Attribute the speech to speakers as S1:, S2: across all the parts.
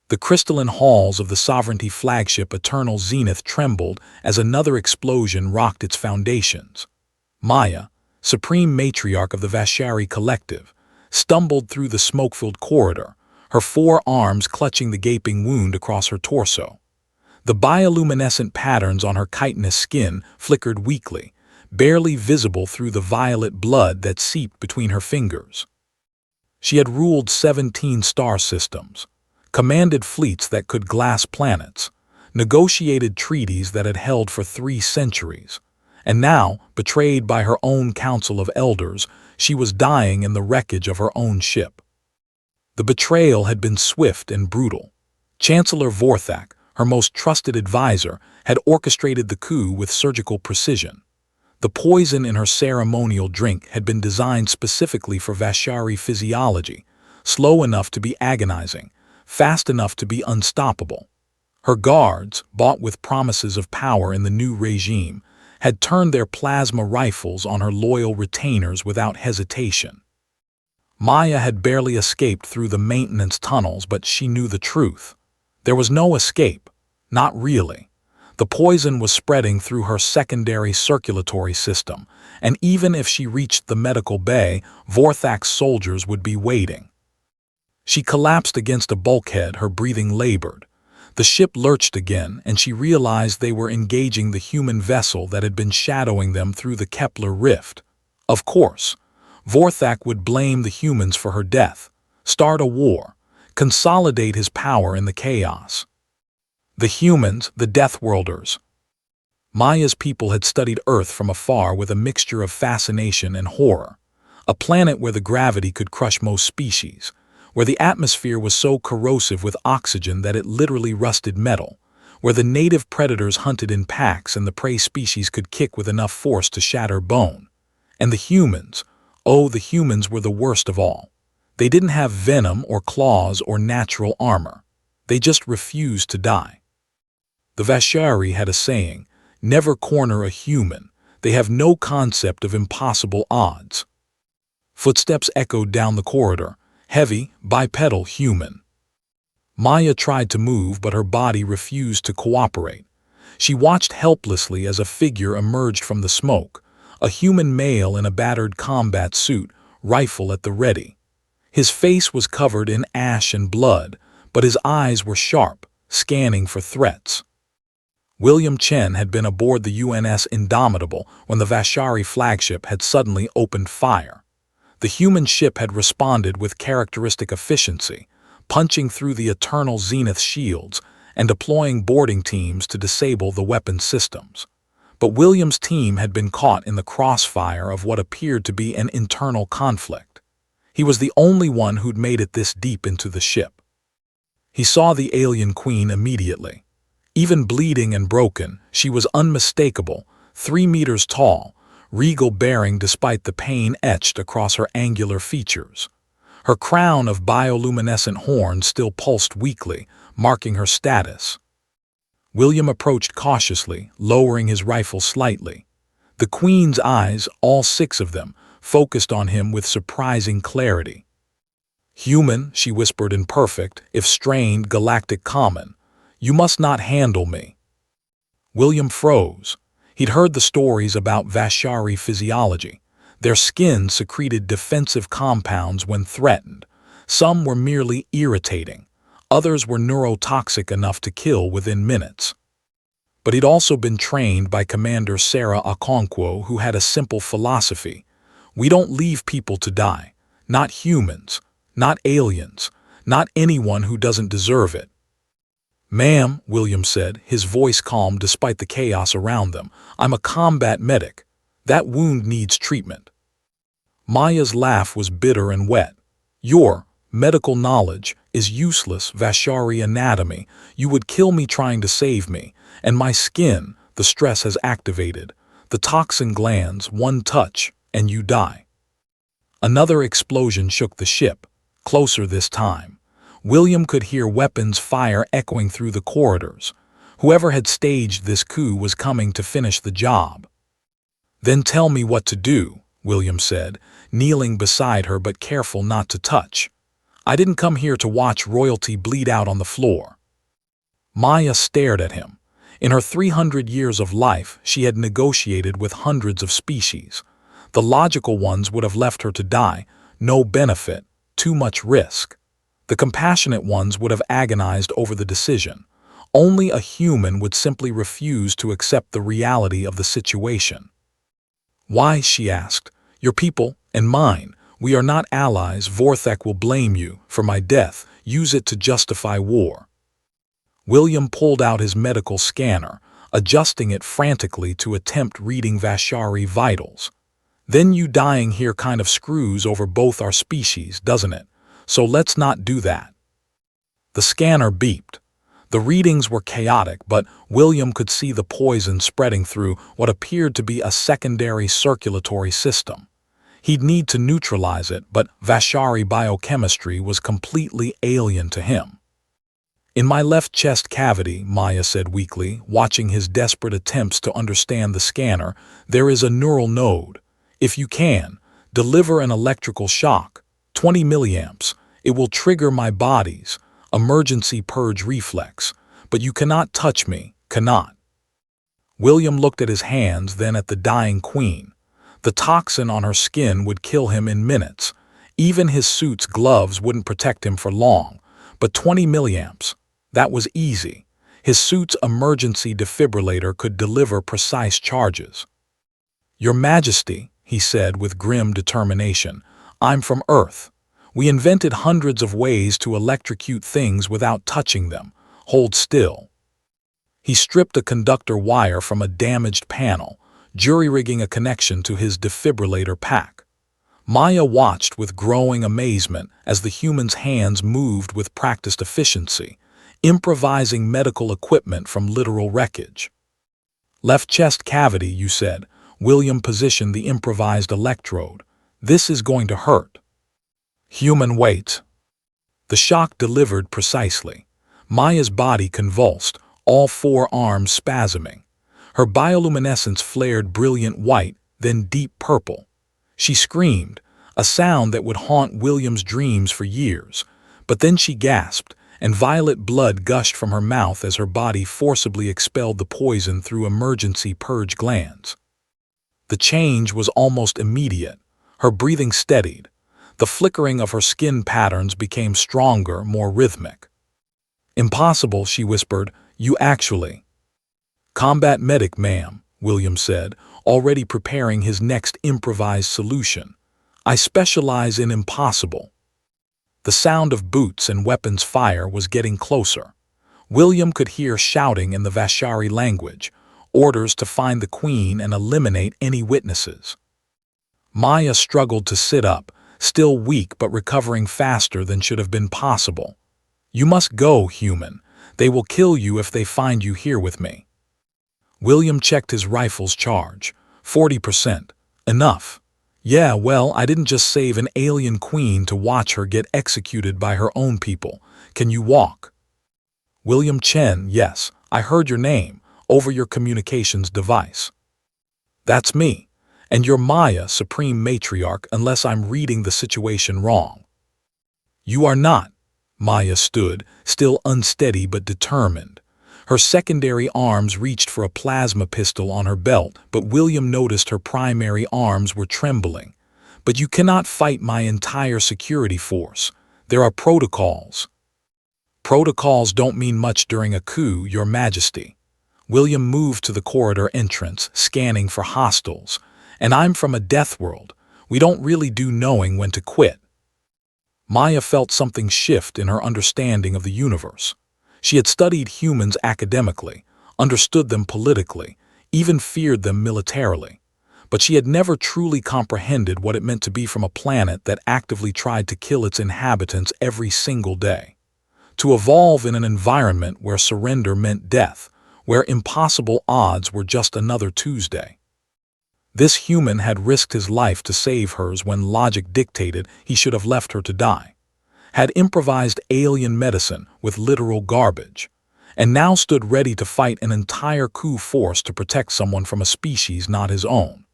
S1: The crystalline halls of the Sovereignty flagship Eternal Zenith trembled as another explosion rocked its foundations. Maya, supreme matriarch of the Vashari Collective, stumbled through the smoke-filled corridor, her four arms clutching the gaping wound across her torso. The bioluminescent patterns on her chitinous skin flickered weakly, barely visible through the violet blood that seeped between her fingers. She had ruled 17 star systems, commanded fleets that could glass planets, negotiated treaties that had held for 3 centuries, and now, betrayed by her own council of elders, she was dying in the wreckage of her own ship. The betrayal had been swift and brutal. Chancellor Vorthak, her most trusted advisor, had orchestrated the coup with surgical precision. The poison in her ceremonial drink had been designed specifically for Vashari physiology, slow enough to be agonizing, fast enough to be unstoppable. Her guards, bought with promises of power in the new regime, had turned their plasma rifles on her loyal retainers without hesitation. Maya had barely escaped through the maintenance tunnels, but she knew the truth. There was no escape, not really. The poison was spreading through her secondary circulatory system, and even if she reached the medical bay, Vorthak's soldiers would be waiting. She collapsed against a bulkhead, her breathing labored. The ship lurched again, and she realized they were engaging the human vessel that had been shadowing them through the Kepler rift. Of course, Vorthak would blame the humans for her death, start a war, consolidate his power in the chaos. The humans, the Deathworlders. Maya's people had studied Earth from afar with a mixture of fascination and horror. A planet where the gravity could crush most species, where the atmosphere was so corrosive with oxygen that it literally rusted metal, where the native predators hunted in packs and the prey species could kick with enough force to shatter bone. And the humans, oh, the humans were the worst of all. They didn't have venom or claws or natural armor. They just refused to die. The Vashari had a saying, "Never corner a human. They have no concept of impossible odds." Footsteps echoed down the corridor, heavy, bipedal, human. Maya tried to move, but her body refused to cooperate. She watched helplessly as a figure emerged from the smoke, a human male in a battered combat suit, rifle at the ready. His face was covered in ash and blood, but his eyes were sharp, scanning for threats. William Chen had been aboard the UNS Indomitable when the Vashari flagship had suddenly opened fire. The human ship had responded with characteristic efficiency, punching through the Eternal Zenith shields and deploying boarding teams to disable the weapon systems. But William's team had been caught in the crossfire of what appeared to be an internal conflict. He was the only one who'd made it this deep into the ship. He saw the alien queen immediately. Even bleeding and broken, she was unmistakable, 3 meters tall, regal bearing despite the pain etched across her angular features. Her crown of bioluminescent horns still pulsed weakly, marking her status. William approached cautiously, lowering his rifle slightly. The Queen's eyes, all 6 of them, focused on him with surprising clarity. "Human," she whispered in perfect, if strained, galactic common. "You must not handle me." William froze. He'd heard the stories about Vashari physiology. Their skin secreted defensive compounds when threatened. Some were merely irritating. Others were neurotoxic enough to kill within minutes. But he'd also been trained by Commander Sarah Okonkwo, who had a simple philosophy. We don't leave people to die. Not humans. Not aliens. Not anyone who doesn't deserve it. "Ma'am," William said, his voice calm despite the chaos around them, "I'm a combat medic. That wound needs treatment." Maya's laugh was bitter and wet. "Your medical knowledge is useless, Vashari anatomy. You would kill me trying to save me. And my skin, the stress has activated. The toxin glands, one touch, and you die." Another explosion shook the ship, closer this time. William could hear weapons fire echoing through the corridors. Whoever had staged this coup was coming to finish the job. "Then tell me what to do," William said, kneeling beside her but careful not to touch. I didn't come here to watch royalty bleed out on the floor. Maya stared at him. In her 300 years of life, she had negotiated with hundreds of species. The logical ones would have left her to die, no benefit, too much risk. The compassionate ones would have agonized over the decision. Only a human would simply refuse to accept the reality of the situation. Why, she asked, your people and mine, we are not allies. Vorthek will blame you for my death, use it to justify war. William pulled out his medical scanner, adjusting it frantically to attempt reading Vashari vitals. Then you dying here kind of screws over both our species, doesn't it? So let's not do that. The scanner beeped. The readings were chaotic, but William could see the poison spreading through what appeared to be a secondary circulatory system. He'd need to neutralize it, but Vashari biochemistry was completely alien to him. In my left chest cavity, Maya said weakly, watching his desperate attempts to understand the scanner, there is a neural node. If you can, deliver an electrical shock, 20 milliamps. It will trigger my body's emergency purge reflex, but you cannot touch me, cannot. William looked at his hands, then at the dying queen. The toxin on her skin would kill him in minutes. Even his suit's gloves wouldn't protect him for long, but 20 milliamps, that was easy. His suit's emergency defibrillator could deliver precise charges. Your Majesty, he said with grim determination, I'm from Earth. We invented hundreds of ways to electrocute things without touching them. Hold still. He stripped a conductor wire from a damaged panel, jury-rigging a connection to his defibrillator pack. Maya watched with growing amazement as the human's hands moved with practiced efficiency, improvising medical equipment from literal wreckage. Left chest cavity, you said. William positioned the improvised electrode. This is going to hurt. Human weight. The shock delivered precisely. Maya's body convulsed, all 4 arms spasming. Her bioluminescence flared brilliant white, then deep purple. She screamed, a sound that would haunt William's dreams for years. But then she gasped, and violet blood gushed from her mouth as her body forcibly expelled the poison through emergency purge glands. The change was almost immediate. Her breathing steadied. The flickering of her skin patterns became stronger, more rhythmic. Impossible, she whispered. You actually. Combat medic, ma'am, William said, already preparing his next improvised solution. I specialize in impossible. The sound of boots and weapons fire was getting closer. William could hear shouting in the Vashari language, orders to find the queen and eliminate any witnesses. Maya struggled to sit up, still weak but recovering faster than should have been possible. You must go, human. They will kill you if they find you here with me. William checked his rifle's charge. 40%. Enough. Yeah, well, I didn't just save an alien queen to watch her get executed by her own people. Can you walk? William Chen, yes, I heard your name, over your communications device. That's me. And you're Maya, Supreme Matriarch, unless I'm reading the situation wrong. You are not. Maya stood, still unsteady but determined. Her secondary arms reached for a plasma pistol on her belt, but William noticed her primary arms were trembling. But you cannot fight my entire security force. There are protocols. Protocols don't mean much during a coup, Your Majesty. William moved to the corridor entrance, scanning for hostiles. And I'm from a Deathworld. We don't really do knowing when to quit. Maya felt something shift in her understanding of the universe. She had studied humans academically, understood them politically, even feared them militarily. But she had never truly comprehended what it meant to be from a planet that actively tried to kill its inhabitants every single day. To evolve in an environment where surrender meant death, where impossible odds were just another Tuesday. This human had risked his life to save hers when logic dictated he should have left her to die, had improvised alien medicine with literal garbage, and now stood ready to fight an entire coup force to protect someone from a species not his own.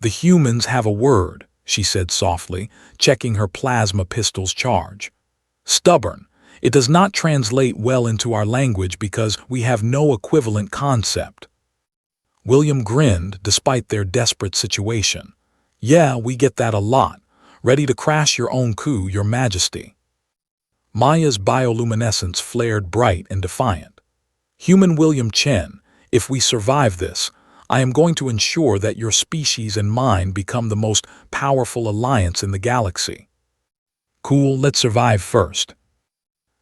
S1: The humans have a word, she said softly, checking her plasma pistol's charge. Stubborn. It does not translate well into our language because we have no equivalent concept. William grinned despite their desperate situation. Yeah, we get that a lot. Ready to crash your own coup, Your Majesty. Maya's bioluminescence flared bright and defiant. Human William Chen, if we survive this, I am going to ensure that your species and mine become the most powerful alliance in the galaxy. Cool, let's survive first.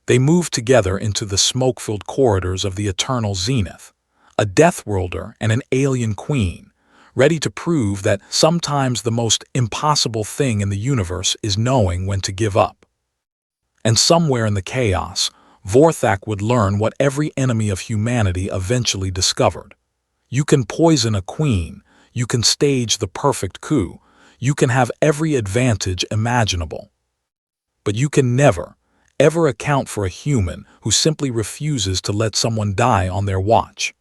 S1: They moved together into the smoke-filled corridors of the eternal zenith, a Deathworlder and an alien queen, ready to prove that sometimes the most impossible thing in the universe is knowing when to give up. And somewhere in the chaos, Vorthak would learn what every enemy of humanity eventually discovered. You can poison a queen, you can stage the perfect coup, you can have every advantage imaginable. But you can never, ever account for a human who simply refuses to let someone die on their watch.